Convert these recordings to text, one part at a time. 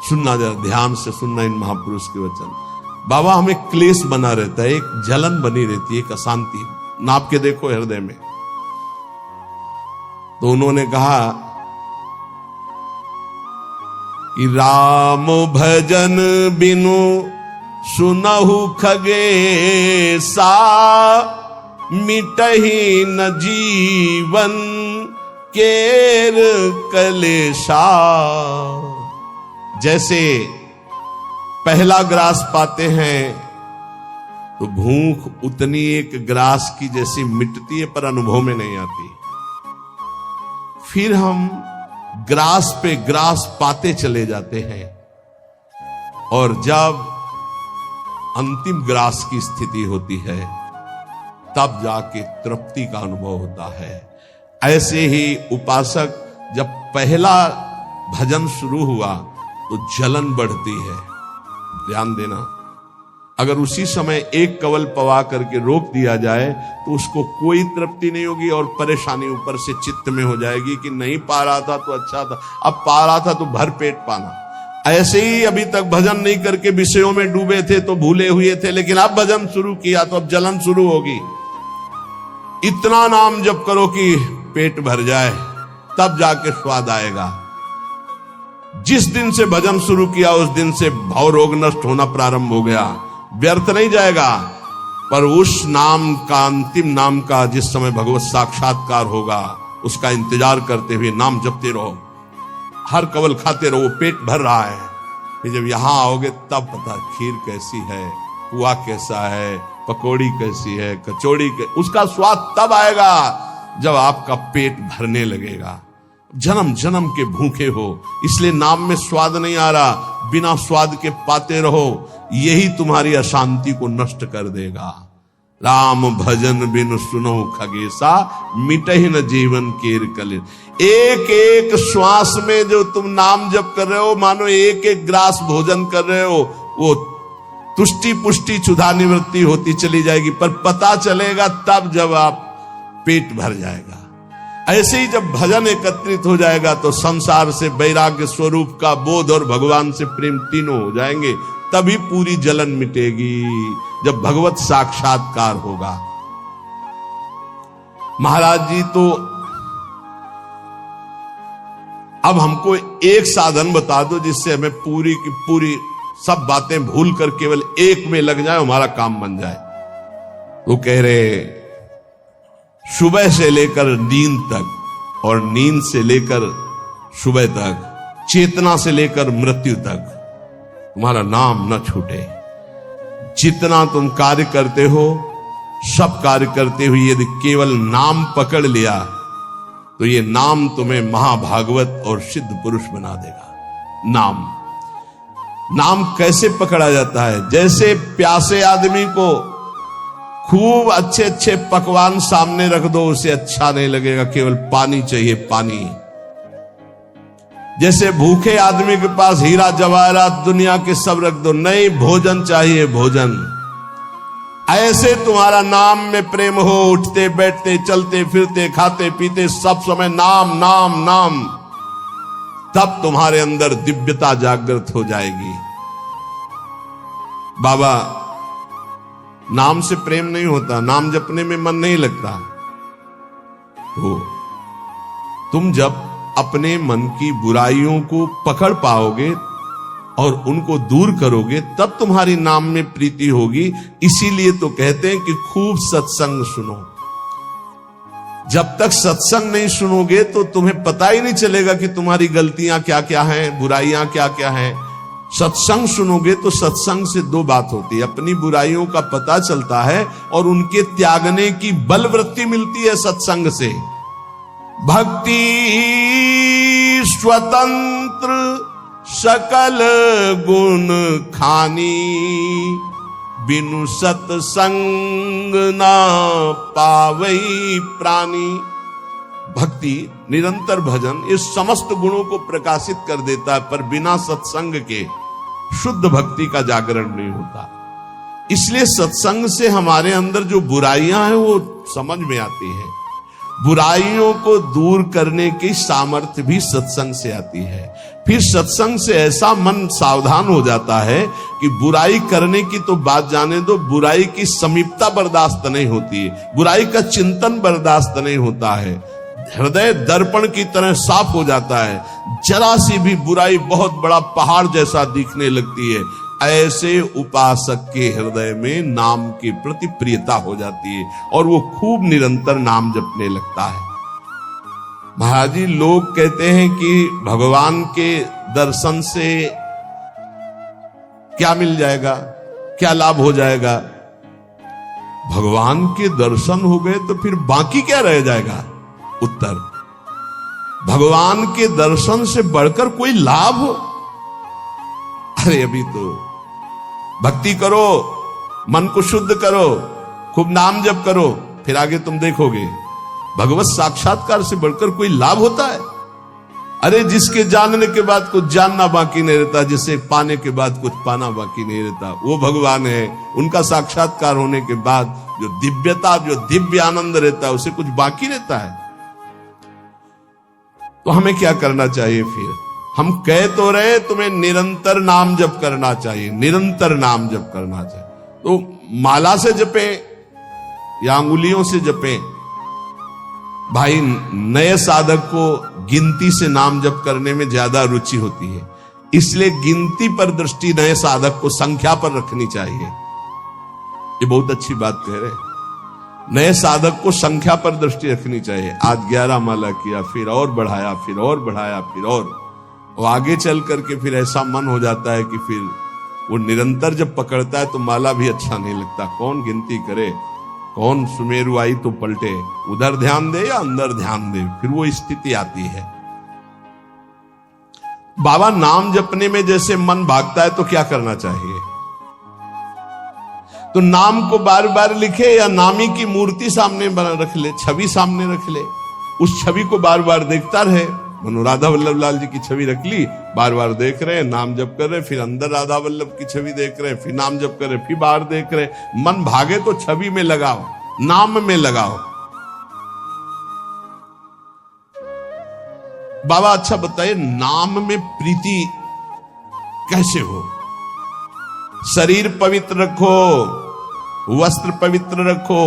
सुनना, जरा ध्यान से सुनना इन महापुरुष के वचन। बाबा, हमें क्लेश बना रहता है, एक जलन बनी रहती है, एक अशांति। नाप के देखो हृदय में। तो उन्होंने कहा कि राम भजन बिनु सुनहु खगेसा, मिटहि न जीवन केर कलेशा। जैसे पहला ग्रास पाते हैं तो भूख उतनी एक ग्रास की जैसी मिटती है, पर अनुभव में नहीं आती। फिर हम ग्रास पे ग्रास पाते चले जाते हैं, और जब अंतिम ग्रास की स्थिति होती है तब जाके तृप्ति का अनुभव होता है। ऐसे ही उपासक जब पहला भजन शुरू हुआ तो जलन बढ़ती है। ध्यान देना, अगर उसी समय एक कवल पवा करके रोक दिया जाए तो उसको कोई तृप्ति नहीं होगी, और परेशानी ऊपर से चित्त में हो जाएगी कि नहीं पा रहा था तो अच्छा था, अब पा रहा था तो भर पेट पाना। ऐसे ही अभी तक भजन नहीं करके विषयों में डूबे थे तो भूले हुए थे, लेकिन अब भजन शुरू किया तो अब जलन शुरू होगी। इतना नाम जप करो कि पेट भर जाए, तब जाके स्वाद आएगा। जिस दिन से भजन शुरू किया उस दिन से भव रोग नष्ट होना प्रारंभ हो गया। व्यर्थ नहीं जाएगा, पर उस नाम का, अंतिम नाम का, जिस समय भगवत साक्षात्कार होगा उसका इंतजार करते हुए नाम जपते रहो, हर कवल खाते रहो, पेट भर रहा है। फिर जब यहां आओगे तब पता खीर कैसी है, पुआ कैसा है, पकौड़ी कैसी है, कचौड़ी उसका स्वाद तब आएगा जब आपका पेट भरने लगेगा। जन्म जन्म के भूखे हो, इसलिए नाम में स्वाद नहीं आ रहा, बिना स्वाद के पाते रहो, यही तुम्हारी अशांति को नष्ट कर देगा। राम भजन बिनु सुनो खगेसा, मिटहि न जीवन केर कलेश। एक एक श्वास में जो तुम नाम जप कर रहे हो, मानो एक एक ग्रास भोजन कर रहे हो, वो तुष्टि पुष्टि क्षुधा निवृत्ति होती चली जाएगी, पर पता चलेगा तब जब आप पेट भर जाएगा। ऐसे ही जब भजन एकत्रित हो जाएगा तो संसार से वैराग्य स्वरूप का बोध और भगवान से प्रेम तीनों हो जाएंगे, तभी पूरी जलन मिटेगी, जब भगवत साक्षात्कार होगा। महाराज जी तो अब हमको एक साधन बता दो जिससे हमें पूरी की पूरी सब बातें भूल कर केवल एक में लग जाए, हमारा काम बन जाए। तो कह रहे सुबह से लेकर नींद तक और नींद से लेकर सुबह तक, चेतना से लेकर मृत्यु तक तुम्हारा नाम न छूटे। जितना तुम कार्य करते हो, सब कार्य करते हुए यदि केवल नाम पकड़ लिया तो ये नाम तुम्हें महाभागवत और सिद्ध पुरुष बना देगा। नाम कैसे पकड़ा जाता है? जैसे प्यासे आदमी को खूब अच्छे अच्छे पकवान सामने रख दो, उसे अच्छा नहीं लगेगा, केवल पानी चाहिए, पानी। जैसे भूखे आदमी के पास हीरा जवाहरात दुनिया के सब रख दो, नहीं, भोजन चाहिए, भोजन। ऐसे तुम्हारा नाम में प्रेम हो, उठते बैठते चलते फिरते खाते पीते सब समय नाम नाम नाम, तब तुम्हारे अंदर दिव्यता जागृत हो जाएगी। बाबा, नाम से प्रेम नहीं होता, नाम जपने में मन नहीं लगता। तो तुम जब अपने मन की बुराइयों को पकड़ पाओगे और उनको दूर करोगे, तब तुम्हारी नाम में प्रीति होगी। इसीलिए तो कहते हैं कि खूब सत्संग सुनो। जब तक सत्संग नहीं सुनोगे तो तुम्हें पता ही नहीं चलेगा कि तुम्हारी गलतियां क्या क्या हैं, बुराइयां क्या क्या हैं। सत्संग सुनोगे तो सत्संग से दो बात होती है, अपनी बुराइयों का पता चलता है और उनके त्यागने की बलवृत्ति मिलती है सत्संग से। भक्ति स्वतंत्र सकल गुण खानी, बिनु सत्संग ना पावई प्राणी। भक्ति, निरंतर भजन, इस समस्त गुणों को प्रकाशित कर देता है, पर बिना सत्संग के शुद्ध भक्ति का जागरण नहीं होता। इसलिए सत्संग से हमारे अंदर जो बुराइयां हैं वो समझ में आती है। बुराइयों को दूर करने की सामर्थ्य भी सत्संग से आती है। फिर सत्संग से ऐसा मन सावधान हो जाता है कि बुराई करने की तो बात जाने दो, बुराई की समीपता बर्दाश्त नहीं होती है, बुराई का चिंतन बर्दाश्त नहीं होता है। हृदय दर्पण की तरह साफ हो जाता है, जरा सी भी बुराई बहुत बड़ा पहाड़ जैसा दिखने लगती है। ऐसे उपासक के हृदय में नाम के प्रति प्रियता हो जाती है और वो खूब निरंतर नाम जपने लगता है। महाराज जी, लोग कहते हैं कि भगवान के दर्शन से क्या मिल जाएगा, क्या लाभ हो जाएगा। भगवान के दर्शन हो गए तो फिर बाकी क्या रह जाएगा। उत्तर, भगवान के दर्शन से बढ़कर कोई लाभ हो। अरे अभी तो भक्ति करो, मन को शुद्ध करो, खूब नाम जप करो, फिर आगे तुम देखोगे भगवत साक्षात्कार से बढ़कर कोई लाभ होता है। अरे जिसके जानने के बाद कुछ जानना बाकी नहीं रहता, जिसे पाने के बाद कुछ पाना बाकी नहीं रहता, वो भगवान है। उनका साक्षात्कार होने के बाद जो दिव्यता, जो दिव्य आनंद रहता है, उसे कुछ बाकी रहता है। तो हमें क्या करना चाहिए फिर? हम कह तो रहे तुम्हें निरंतर नाम जप करना चाहिए, निरंतर नाम जप करना चाहिए। तो माला से जपे या अंगुलियों से जपे। भाई, नए साधक को गिनती से नाम जप करने में ज्यादा रुचि होती है, इसलिए गिनती पर दृष्टि नए साधक को संख्या पर रखनी चाहिए। ये बहुत अच्छी बात कह रहे हैं। नए साधक को संख्या पर दृष्टि रखनी चाहिए। आज 11 माला किया, फिर और बढ़ाया, फिर और बढ़ाया, फिर और आगे चल करके फिर ऐसा मन हो जाता है कि फिर वो निरंतर जब पकड़ता है तो माला भी अच्छा नहीं लगता। कौन गिनती करे, कौन सुमेरु आई तो पलटे, उधर ध्यान दे या अंदर ध्यान दे, फिर वो स्थिति आती है। बाबा, नाम जपने में जैसे मन भागता है तो क्या करना चाहिए? तो नाम को बार बार लिखे या नामी की मूर्ति सामने रख ले, छवि सामने रख ले, उस छवि को बार बार देखता रहे। मनो राधा वल्लभ लाल जी की छवि रख ली, बार बार देख रहे हैं, नाम जप कर रहे, फिर अंदर राधा वल्लभ की छवि देख रहे हैं, फिर नाम जप कर रहे, फिर बाहर देख रहे। मन भागे तो छवि में लगाओ, नाम में लगाओ। बाबा, अच्छा बताइए, नाम में प्रीति कैसे हो? शरीर पवित्र रखो, वस्त्र पवित्र रखो,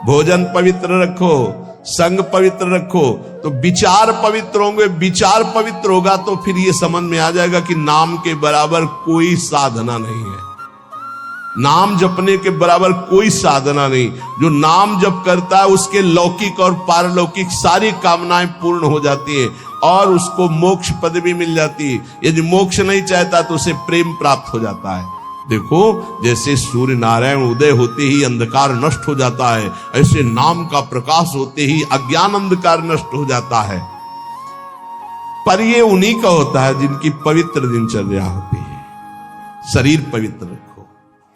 भोजन पवित्र रखो, संग पवित्र रखो, तो विचार पवित्र होंगे। विचार पवित्र होगा तो फिर ये समझ में आ जाएगा कि नाम के बराबर कोई साधना नहीं है, नाम जपने के बराबर कोई साधना नहीं। जो नाम जप करता है उसके लौकिक और पारलौकिक सारी कामनाएं पूर्ण हो जाती है और उसको मोक्ष पदवी मिल जाती है। यदि मोक्ष नहीं चाहता तो उसे प्रेम प्राप्त हो जाता है। देखो, जैसे सूर्य नारायण उदय होते ही अंधकार नष्ट हो जाता है, ऐसे नाम का प्रकाश होते ही अज्ञान अंधकार नष्ट हो जाता है। पर ये उन्हीं का होता है जिनकी पवित्र दिनचर्या होती है। शरीर पवित्र रखो,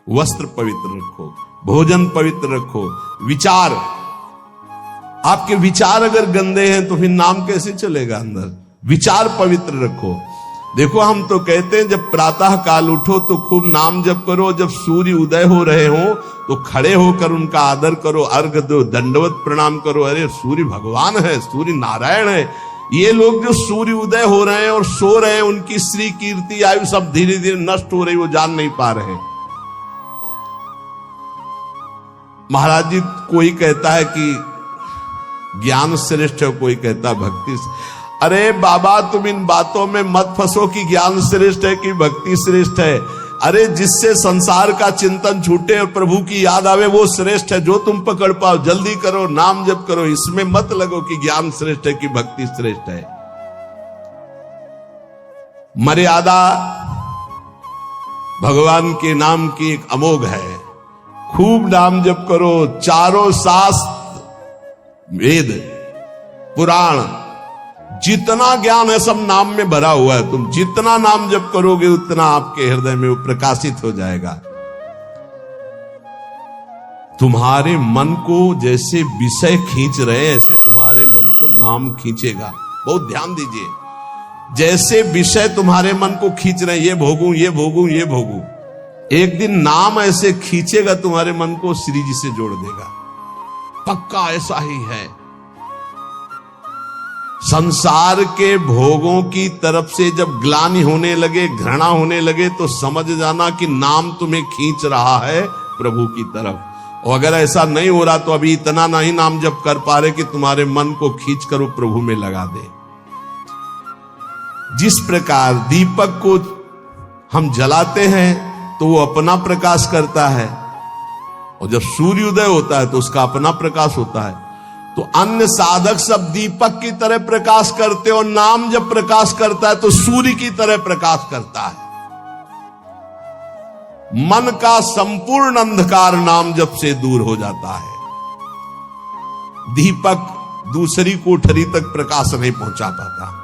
वस्त्र पवित्र रखो, भोजन पवित्र रखो, विचार, आपके विचार अगर गंदे हैं तो फिर नाम कैसे चलेगा अंदर? विचार पवित्र रखो। देखो, हम तो कहते हैं जब प्रातः काल उठो तो खूब नाम जप करो, जब सूर्य उदय हो रहे हो तो खड़े होकर उनका आदर करो, अर्घ दो, दंडवत प्रणाम करो। अरे सूर्य भगवान है, सूर्य नारायण है। ये लोग जो सूर्य उदय हो रहे हैं और सो रहे हैं, उनकी श्री कीर्ति आयु सब धीरे धीरे नष्ट हो रही, वो जान नहीं पा रहे। महाराज जी, कोई कहता है कि ज्ञान श्रेष्ठ है, कोई कहता भक्ति। अरे बाबा, तुम इन बातों में मत फंसो कि ज्ञान श्रेष्ठ है कि भक्ति श्रेष्ठ है। अरे जिससे संसार का चिंतन छूटे और प्रभु की याद आवे वो श्रेष्ठ है। जो तुम पकड़ पाओ जल्दी करो, नाम जप करो, इसमें मत लगो कि ज्ञान श्रेष्ठ है कि भक्ति श्रेष्ठ है। मर्यादा भगवान के नाम की एक अमोघ है। खूब नाम जप करो, चारों शास्त्र, वेद, पुराण, जितना ज्ञान है सब नाम में भरा हुआ है। तुम जितना नाम जप करोगे उतना आपके हृदय में वो प्रकाशित हो जाएगा। तुम्हारे मन को जैसे विषय खींच रहे हैं, ऐसे तुम्हारे मन को नाम खींचेगा। बहुत ध्यान दीजिए, जैसे विषय तुम्हारे मन को खींच रहे हैं, ये भोगूं, ये भोगूं, ये भोगूं, एक दिन नाम ऐसे खींचेगा तुम्हारे मन को, श्री जी से जोड़ देगा। पक्का ऐसा ही है। संसार के भोगों की तरफ से जब ग्लानि होने लगे, घृणा होने लगे, तो समझ जाना कि नाम तुम्हें खींच रहा है प्रभु की तरफ। और अगर ऐसा नहीं हो रहा तो अभी इतना नहीं नाम जप कर पा रहे कि तुम्हारे मन को खींच कर वो प्रभु में लगा दे। जिस प्रकार दीपक को हम जलाते हैं तो वो अपना प्रकाश करता है, और जब सूर्योदय होता है तो उसका अपना प्रकाश होता है। तो अन्य साधक सब दीपक की तरह प्रकाश करते, और नाम जब प्रकाश करता है तो सूर्य की तरह प्रकाश करता है। मन का संपूर्ण अंधकार नाम जप से दूर हो जाता है। दीपक दूसरी कोठरी तक प्रकाश नहीं पहुंचा पाता,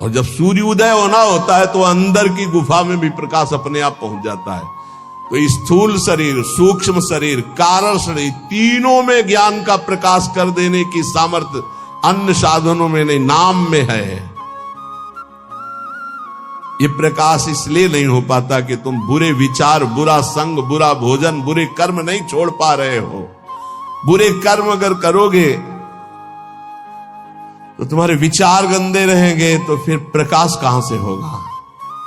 और जब सूर्योदय होना होता है तो अंदर की गुफा में भी प्रकाश अपने आप पहुंच जाता है। तो स्थूल शरीर, सूक्ष्म शरीर, कारण शरीर, तीनों में ज्ञान का प्रकाश कर देने की सामर्थ्य अन्य साधनों में नहीं, नाम में है। ये प्रकाश इसलिए नहीं हो पाता कि तुम बुरे विचार, बुरा संग, बुरा भोजन, बुरे कर्म नहीं छोड़ पा रहे हो। बुरे कर्म अगर करोगे तो तुम्हारे विचार गंदे रहेंगे, तो फिर प्रकाश कहां से होगा।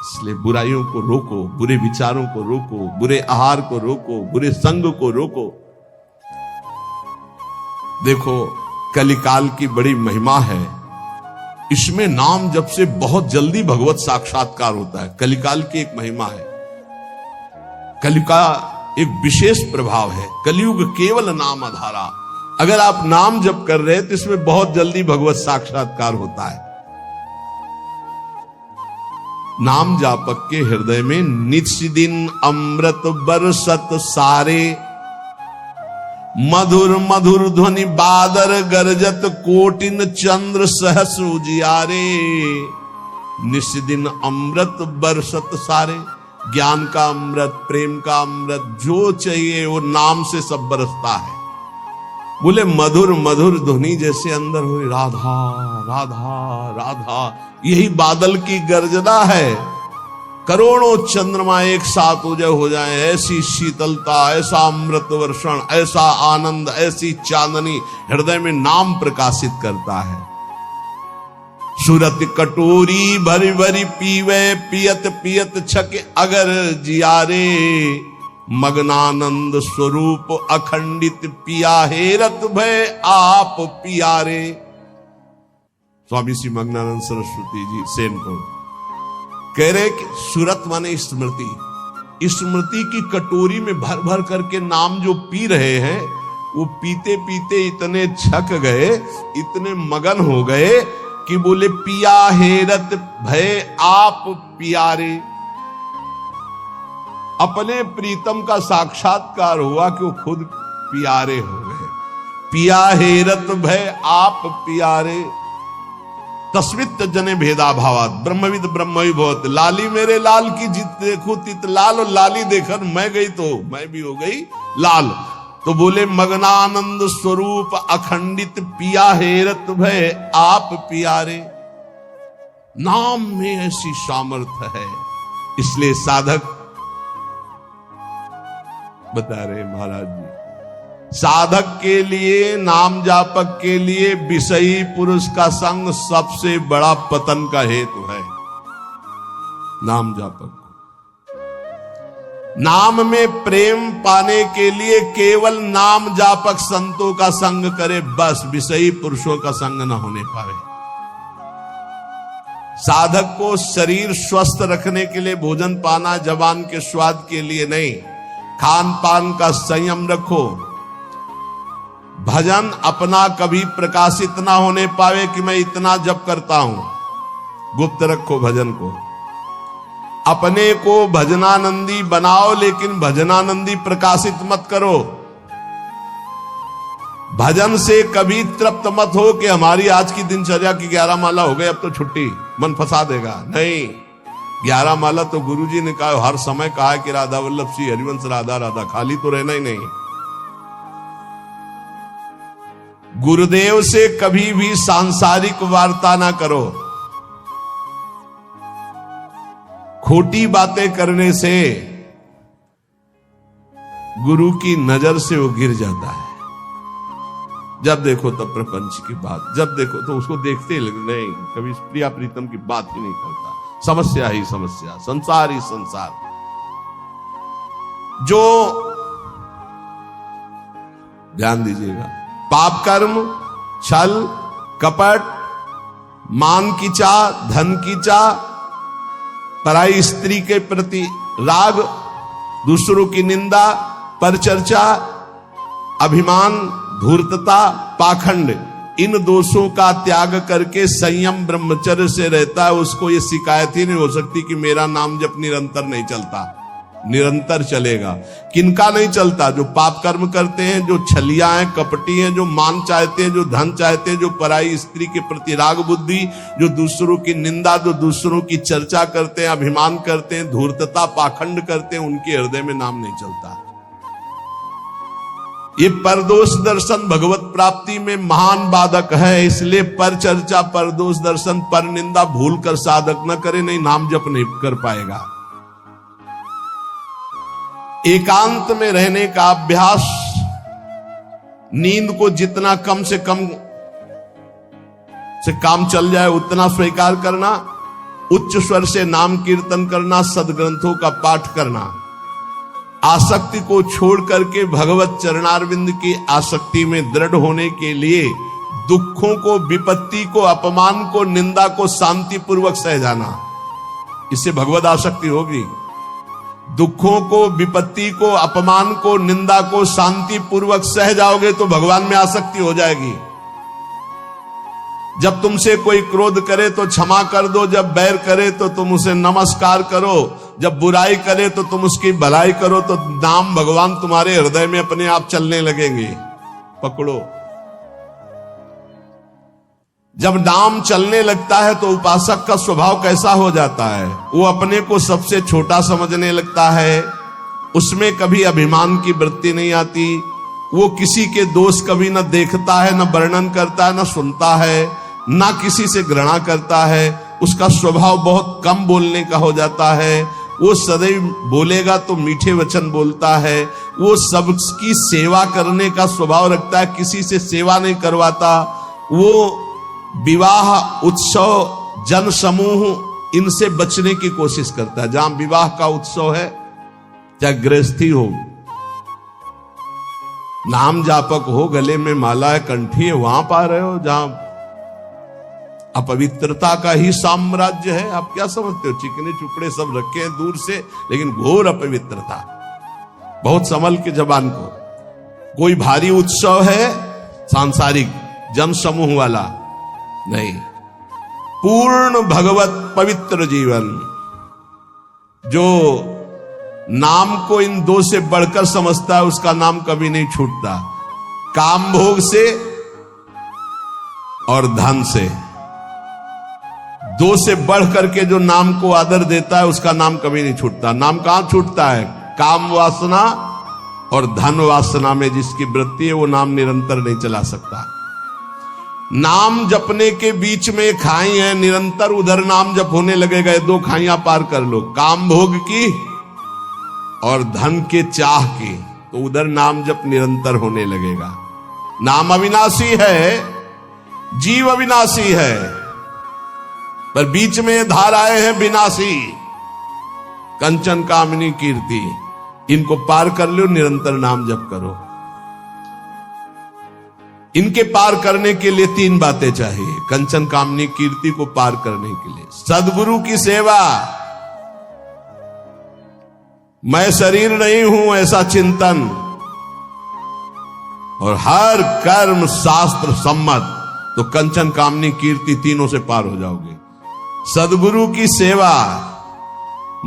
इसलिए बुराइयों को रोको, बुरे विचारों को रोको, बुरे आहार को रोको, बुरे संग को रोको। देखो कलिकाल की बड़ी महिमा है, इसमें नाम जप से बहुत जल्दी भगवत साक्षात्कार होता है। कलिकाल की एक महिमा है, कलि का एक विशेष प्रभाव है। कलयुग केवल नाम आधारा। अगर आप नाम जप कर रहे हैं तो इसमें बहुत जल्दी भगवत साक्षात्कार होता है। नाम जापक के हृदय में नित्य दिन अमृत बरसत सारे, मधुर मधुर ध्वनि बादर गरजत कोटिन चंद्र सहस उजियारे। नित्य दिन अमृत बरसत सारे, ज्ञान का अमृत, प्रेम का अमृत, जो चाहिए वो नाम से सब बरसता है। बोले मधुर मधुर ध्वनि जैसे अंदर हो, राधा राधा राधा, यही बादल की गर्जना है। करोड़ों चंद्रमा एक साथ उदय हो जाए, ऐसी शीतलता, ऐसा अमृत वर्षण, ऐसा आनंद, ऐसी चांदनी हृदय में नाम प्रकाशित करता है। सुरत कटोरी भरी भरी पीवे, पियत पियत छक अगर जियारे। मगनानंद स्वरूप अखंडित पिया हेरत भय आप पियारे। स्वामी श्री मगनानंद सरस्वती जी सेन को कह रहे कि सुरत माने स्मृति। स्मृति की कटोरी में भर भर करके नाम जो पी रहे हैं, वो पीते पीते इतने छक गए, इतने मगन हो गए कि बोले पिया हेरत भय आप पियारे। अपने प्रीतम का साक्षात्कार हुआ कि वो खुद प्यारे हो गए। पिया हेरत भय आप प्यारे। तस्मित जने भेदा भावात ब्रह्मविद ब्रह्म बहुत। लाली मेरे लाल की जित देखो तित लाल, और लाली देखकर मैं गई तो मैं भी हो गई लाल। तो बोले मगनानंद स्वरूप अखंडित पिया हेरत भय आप प्यारे। नाम में ऐसी सामर्थ्य है, इसलिए साधक बता रहे महाराज जी, साधक के लिए, नाम जापक के लिए विषयी पुरुष का संग सबसे बड़ा पतन का हेतु है। नाम जापक नाम में प्रेम पाने के लिए केवल नाम जापक संतों का संग करे, बस विषयी पुरुषों का संग न होने पावे। साधक को शरीर स्वस्थ रखने के लिए भोजन पाना जबान के स्वाद के लिए नहीं, खान पान का संयम रखो। भजन अपना कभी प्रकाशित ना होने पावे कि मैं इतना जप करता हूं, गुप्त रखो भजन को। अपने को भजनानंदी बनाओ, लेकिन भजनानंदी प्रकाशित मत करो। भजन से कभी तृप्त मत हो कि हमारी आज की दिनचर्या की 11 माला हो गई, अब तो छुट्टी, मन फंसा देगा। नहीं, 11 माला तो गुरुजी ने कहा, हर समय कहा कि राधा वल्लभ श्री हरिवंश राधा राधा, खाली तो रहना ही नहीं। गुरुदेव से कभी भी सांसारिक वार्ता ना करो। खोटी बातें करने से गुरु की नजर से वो गिर जाता है। जब देखो तब प्रपंच की बात, जब देखो तो उसको देखते ही लगे नहीं, कभी प्रिया प्रीतम की बात ही नहीं करता, समस्या ही समस्या, संसार ही संसार। जो ध्यान दीजिएगा, पाप कर्म, छल कपट, मान की चाह, धन की चाह, पराई स्त्री के प्रति राग, दूसरों की निंदा, परचर्चा, अभिमान, धूर्तता, पाखंड, इन दोषों का त्याग करके संयम ब्रह्मचर्य से रहता है, उसको ये शिकायत ही नहीं हो सकती कि मेरा नाम जब निरंतर नहीं चलता। निरंतर चलेगा। किनका नहीं चलता? जो पाप कर्म करते हैं, जो छलिया हैं, कपटी हैं, जो मान चाहते हैं, जो धन चाहते हैं, जो पराई स्त्री के प्रति राग बुद्धि, जो दूसरों की निंदा, जो दूसरों की चर्चा करते हैं, अभिमान करते हैं, धूर्तता, पाखंड करते हैं, उनके हृदय में नाम नहीं चलता। ये परदोष दर्शन भगवत प्राप्ति में महान बाधक है। इसलिए पर चर्चा, परदोष दर्शन, पर निंदा भूल कर साधक न करे, नहीं नाम जप नहीं कर पाएगा। एकांत में रहने का अभ्यास, नींद को जितना कम से कम से काम चल जाए उतना स्वीकार करना, उच्च स्वर से नाम कीर्तन करना, सदग्रंथों का पाठ करना, आसक्ति को छोड़ करके भगवत चरणारविंद की आसक्ति में दृढ़ होने के लिए दुखों को, विपत्ति को, अपमान को, निंदा को शांति पूर्वक सह जाना, इससे भगवत आसक्ति होगी। दुखों को, विपत्ति को, अपमान को, निंदा को शांति पूर्वक सह जाओगे तो भगवान में आसक्ति हो जाएगी। जब तुमसे कोई क्रोध करे तो क्षमा कर दो, जब बैर करे तो तुम उसे नमस्कार करो, जब बुराई करे तो तुम उसकी भलाई करो, तो नाम भगवान तुम्हारे हृदय में अपने आप चलने लगेंगे। पकड़ो। जब नाम चलने लगता है तो उपासक का स्वभाव कैसा हो जाता है? वो अपने को सबसे छोटा समझने लगता है, उसमें कभी अभिमान की वृत्ति नहीं आती, वो किसी के दोष कभी न देखता है, न वर्णन करता है, न सुनता है, न किसी से घृणा करता है। उसका स्वभाव बहुत कम बोलने का हो जाता है। वो सदैव बोलेगा तो मीठे वचन बोलता है। वो सबकी सेवा करने का स्वभाव रखता है, किसी से सेवा नहीं करवाता। वो विवाह, उत्सव, जन समूह, इनसे बचने की कोशिश करता है। जहां विवाह का उत्सव है, चाहे गृहस्थी हो, नाम जापक हो, गले में माला है, कंठी है, वहां पा रहे हो जहां अपवित्रता का ही साम्राज्य है। आप क्या समझते हो? चिकने चुपड़े सब रखे हैं दूर से, लेकिन घोर अपवित्रता। बहुत संभल के जबान को। कोई भारी उत्सव है, सांसारिक जन समूह वाला नहीं, पूर्ण भगवत पवित्र जीवन। जो नाम को इन दो से बढ़कर समझता है, उसका नाम कभी नहीं छूटता। काम भोग से और धन से, दो से बढ़ करके जो नाम को आदर देता है, उसका नाम कभी नहीं छूटता। नाम कहां छूटता है? काम वासना और धन वासना में जिसकी वृत्ति है, वो नाम निरंतर नहीं चला सकता। नाम जपने के बीच में खाई है, निरंतर उधर नाम जप होने लगेगा। दो खाइयां पार कर लो, काम भोग की और धन के चाह की, तो उधर नाम जप निरंतर होने लगेगा। नाम अविनाशी है, जीव अविनाशी है, पर बीच में धाराएं हैं विनाशी। कंचन, कामिनी, कीर्ति, इनको पार कर लो, निरंतर नाम जप करो। इनके पार करने के लिए तीन बातें चाहिए। कंचन, कामनी, कीर्ति को पार करने के लिए सद्गुरु की सेवा, मैं शरीर नहीं हूं ऐसा चिंतन, और हर कर्म शास्त्र सम्मत, तो कंचन, कामनी, कीर्ति तीनों से पार हो जाओगे। सद्गुरु की सेवा,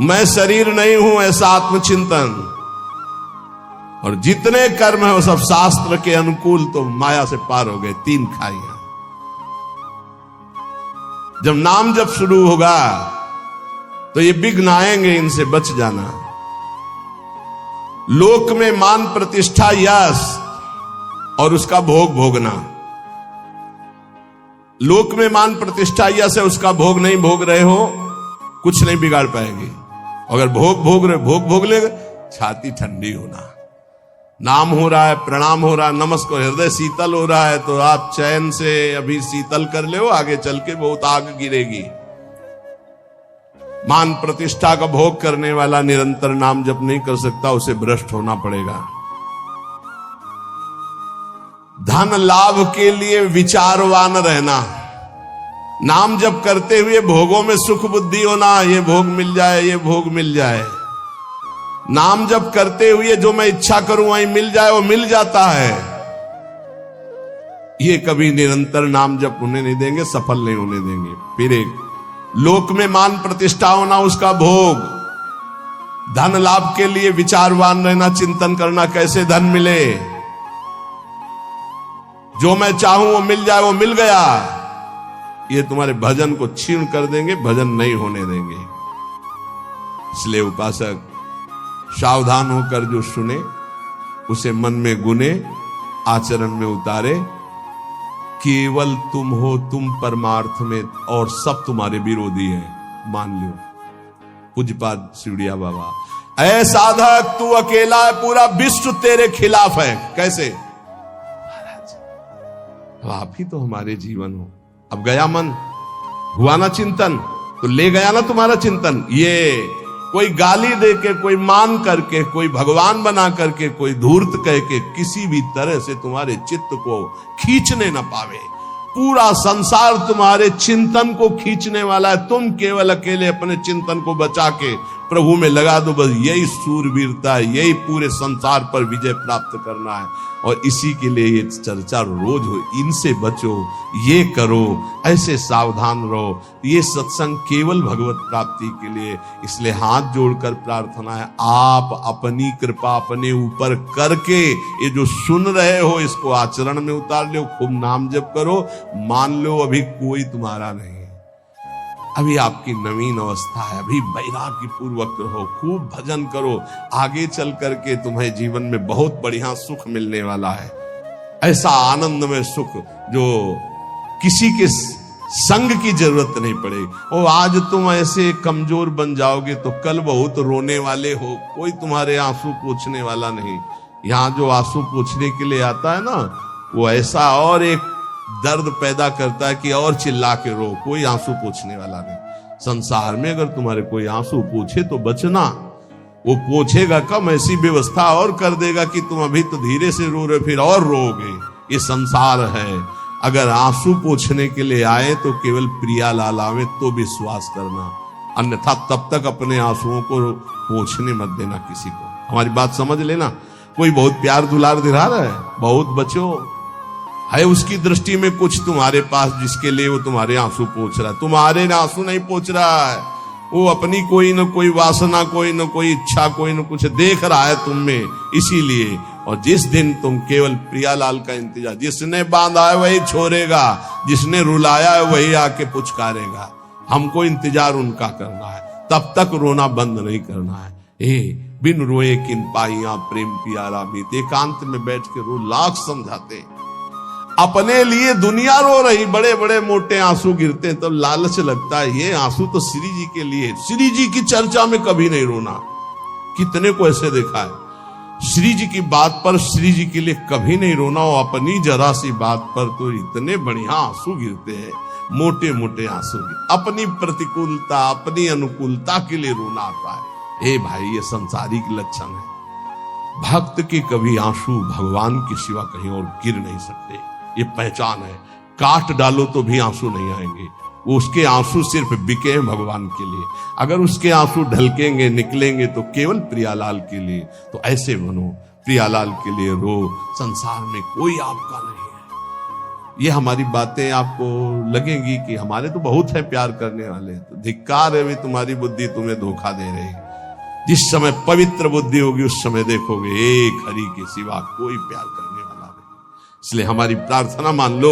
मैं शरीर नहीं हूं ऐसा आत्मचिंतन, और जितने कर्म है वो सब शास्त्र के अनुकूल, तो माया से पार हो गए। तीन खाइयां। जब नाम जब शुरू होगा तो ये विघ्न आएंगे, इनसे बच जाना। लोक में मान, प्रतिष्ठा, यश और उसका भोग भोगना। लोक में मान, प्रतिष्ठा, यश है, उसका भोग नहीं भोग रहे हो, कुछ नहीं बिगाड़ पाएंगे। अगर भोग भोग रहे, भोग भोग ले, छाती ठंडी होना, नाम हो रहा है, प्रणाम हो रहा है, नमस्कार, हृदय शीतल हो रहा है, तो आप चैन से अभी शीतल कर ले, आगे चल के बहुत आग गिरेगी। मान प्रतिष्ठा का भोग करने वाला निरंतर नाम जप नहीं कर सकता, उसे भ्रष्ट होना पड़ेगा। धन लाभ के लिए विचारवान रहना, नाम जप करते हुए भोगों में सुख बुद्धि होना, ये भोग मिल जाए, ये भोग मिल जाए। नाम जप करते हुए जो मैं इच्छा करूं वही मिल जाए, वो मिल जाता है। ये कभी निरंतर नाम जप होने नहीं देंगे, सफल नहीं होने देंगे। फिर एक लोक में मान प्रतिष्ठा होना, उसका भोग। धन लाभ के लिए विचारवान रहना, चिंतन करना कैसे धन मिले, जो मैं चाहूं वो मिल जाए, वो मिल गया। ये तुम्हारे भजन को क्षीण कर देंगे, भजन नहीं होने देंगे। इसलिए उपासक सावधान होकर जो सुने उसे मन में गुने, आचरण में उतारे। केवल तुम हो, तुम परमार्थ में, और सब तुम्हारे विरोधी हैं, मान लो। पूज्यपाद शिवड़िया बाबा, ऐ साधक तू अकेला है, पूरा विश्व तेरे खिलाफ है। कैसे महाराज, तो आप ही तो हमारे जीवन हो। अब गया मन, हुआ ना चिंतन, तो ले गया ना तुम्हारा चिंतन। ये कोई गाली दे के, कोई मान करके, कोई भगवान बना करके, कोई धूर्त कह के किसी भी तरह से तुम्हारे चित्त को खींचने न पावे। पूरा संसार तुम्हारे चिंतन को खींचने वाला है, तुम केवल अकेले अपने चिंतन को बचा के प्रभु में लगा दो। बस यही सूरवीरता है, यही पूरे संसार पर विजय प्राप्त करना है। और इसी के लिए ये चर्चा रोज हो, इनसे बचो, ये करो, ऐसे सावधान रहो। ये सत्संग केवल भगवत प्राप्ति के लिए। इसलिए हाथ जोड़कर प्रार्थना है, आप अपनी कृपा अपने ऊपर करके ये जो सुन रहे हो इसको आचरण में उतार लो। खूब नाम जप करो। मान लो अभी कोई तुम्हारा नहीं, अभी आपकी नवीन अवस्था है, अभी वैराग्य पूर्वक रहो, खूब भजन करो। आगे चल करके तुम्हें जीवन में बहुत बढ़िया सुख मिलने वाला है। ऐसा आनंदमय सुख जो किसी के संग की जरूरत नहीं पड़ेगी। और आज तुम ऐसे कमजोर बन जाओगे तो कल बहुत रोने वाले हो, कोई तुम्हारे आंसू पोंछने वाला नहीं। यहां जो आंसू पोंछने के लिए आता है ना, वो ऐसा और एक दर्द पैदा करता है कि और चिल्ला के रो, कोई आंसू पोंछने वाला नहीं। संसार में अगर तुम्हारे कोई आंसू पूछे तो बचना, वो पूछेगा कम, ऐसी व्यवस्था और कर देगा कि तुम अभी तो धीरे से रो रहे, फिर और रोगे। ये संसार है। अगर आंसू पोंछने के लिए आए तो केवल प्रियालाल आवे तो विश्वास करना, अन्यथा तब तक अपने आंसुओं को पोंछने मत देना किसी को। हमारी बात समझ लेना। कोई बहुत प्यार दुलार दिला रहा है, बहुत बचो है, उसकी दृष्टि में कुछ तुम्हारे पास जिसके लिए वो तुम्हारे आंसू पोंछ रहा है। तुम्हारे आंसू नहीं पोंछ रहा है, वो अपनी कोई न कोई वासना, कोई न कोई इच्छा, कोई न कुछ देख रहा है तुम में, इसीलिए। और जिस दिन तुम केवल प्रियालाल का इंतजार, जिसने बांधा है वही छोड़ेगा, जिसने रुलाया है वही आके पुचकारेगा। हमको इंतजार उनका करना है, तब तक रोना बंद नहीं करना है। बिन रोए किन पाइया प्रेम प्यारा मीत, एकांत में बैठ के रो, लाख समझाते। अपने लिए दुनिया रो रही, बड़े बड़े मोटे आंसू गिरते हैं, तब लालच लगता है ये आंसू तो श्री जी के लिए। श्री जी की चर्चा में कभी नहीं रोना। कितने को ऐसे देखा है, श्री जी की बात पर श्री जी के लिए कभी नहीं रोना, और अपनी जरा सी बात पर तो इतने बढ़िया आंसू गिरते हैं, मोटे मोटे आंसू। अपनी प्रतिकूलता, अपनी अनुकूलता के लिए रोना आता है। भाई, ये संसारिक लक्षण है। भक्त के कभी आंसू भगवान के सिवा कहीं और गिर नहीं सकते, ये पहचान है। काट डालो तो भी आंसू नहीं आएंगे, वो उसके आंसू सिर्फ बिके हैं भगवान के लिए। अगर उसके आंसू ढलकेंगे, निकलेंगे तो केवल प्रियालाल के लिए। तो ऐसे बनो, प्रियालाल के लिए रो। संसार में कोई आपका नहीं है। ये हमारी बातें आपको लगेंगी कि हमारे तो बहुत है प्यार करने वाले, तो धिक्कार है भी तुम्हारी बुद्धि तुम्हें धोखा दे रही। जिस समय पवित्र बुद्धि होगी उस समय देखोगे एक हरि के सिवा कोई प्यार करने वाला नहीं। इसलिए हमारी प्रार्थना मान लो,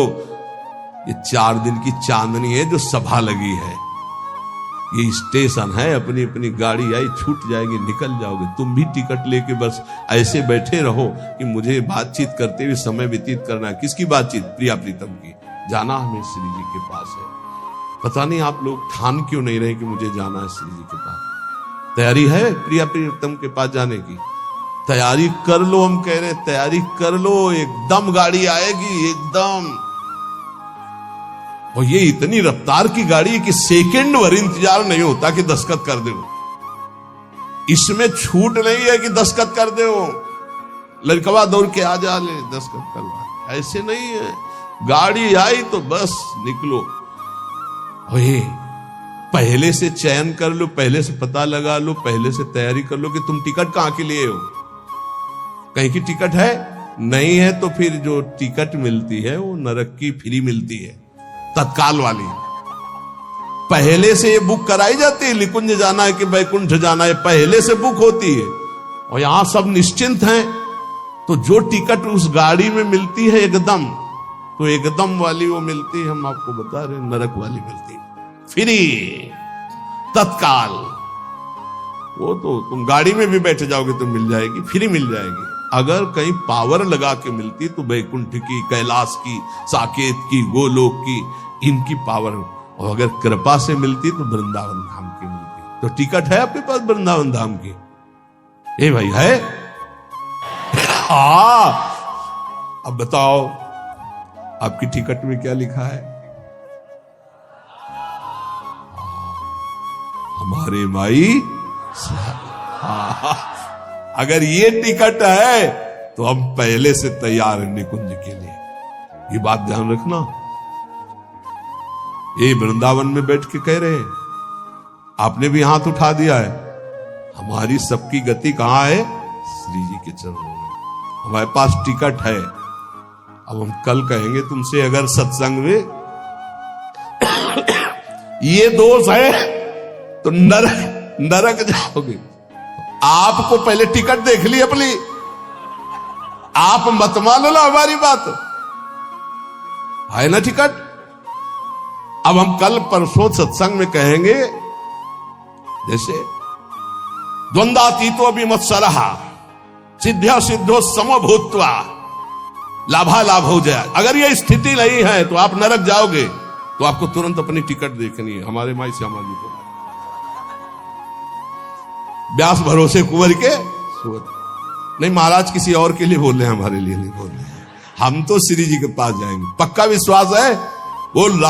ये 4 दिन की चांदनी है जो सभा लगी है, ये स्टेशन है। अपनी अपनी गाड़ी आई, छूट जाएगी, निकल जाओगे। तुम भी टिकट लेके बस ऐसे बैठे रहो कि मुझे बातचीत करते हुए समय व्यतीत करना है। किसकी बातचीत? प्रिया प्रीतम की। जाना हमें श्री जी के पास है। पता नहीं आप लोग ठान क्यों नहीं रहे कि मुझे जाना है श्री जी के पास। तैयारी है प्रिया प्रीतम के पास जाने की? तैयारी कर लो, हम कह रहे तैयारी कर लो, एकदम गाड़ी आएगी एकदम। और ये इतनी रफ्तार की गाड़ी है कि सेकंड भर इंतजार नहीं होता कि दस्तखत कर दो। इसमें छूट नहीं है कि दस्तखत कर दो, लड़कवा दौड़ के आ जा ले दस्तखत करवा, ऐसे नहीं है। गाड़ी आई तो बस निकलो। ओए पहले से चयन कर लो, पहले से पता लगा लो, पहले से तैयारी कर लो कि तुम टिकट कहां के लिए हो। कहीं की टिकट है नहीं है तो फिर जो टिकट मिलती है वो नरक की फ्री मिलती है, तत्काल वाली। पहले से ये बुक कराई जाती है, निकुंज जाना है कि वैकुंठ जाना है, पहले से बुक होती है। और यहां सब निश्चिंत हैं, तो जो टिकट उस गाड़ी में मिलती है एकदम, तो एकदम वाली वो मिलती है, हम आपको बता रहे नरक वाली मिलती है फ्री, तत्काल। वो तो तुम गाड़ी में भी बैठ जाओगे तो मिल जाएगी, फ्री मिल जाएगी। अगर कहीं पावर लगा के मिलती तो वैकुंठ की, कैलाश की, साकेत की, गोलोक की, इनकी पावर। और अगर कृपा से मिलती तो वृंदावन धाम की मिलती। तो टिकट है आपके पास वृंदावन धाम की? ए भाई है? हाँ, अब बताओ आपकी टिकट में क्या लिखा है? हमारे माई। हाँ, अगर ये टिकट है तो हम पहले से तैयार हैं निकुंज के लिए। ये बात ध्यान रखना। ये वृंदावन में बैठ के कह रहे हैं, आपने भी हाथ उठा दिया है। हमारी सबकी गति कहां है? श्री जी के चरणों में। हमारे पास टिकट है। अब हम कल कहेंगे तुमसे, अगर सत्संग में ये दोष है तो नरक जाओगे। आपको पहले टिकट देख ली अपनी, आप मत मान लो हमारी बात, है ना टिकट। अब हम कल परसों सत्संग में कहेंगे, जैसे द्वंद्वातीतो विमत्सरः सिद्ध्या सिद्धो समभूत्वा लाभा लाभ हो जाए। अगर ये स्थिति नहीं है तो आप नरक जाओगे। तो आपको तुरंत अपनी टिकट देखनी है। हमारे माई श्यामा जी को व्यास भरोसे कुंवर के नहीं, महाराज किसी और के लिए बोल रहे हैं, हमारे लिए नहीं बोल रहे हैं। हम तो श्री जी के पास जाएंगे, पक्का विश्वास है। बोल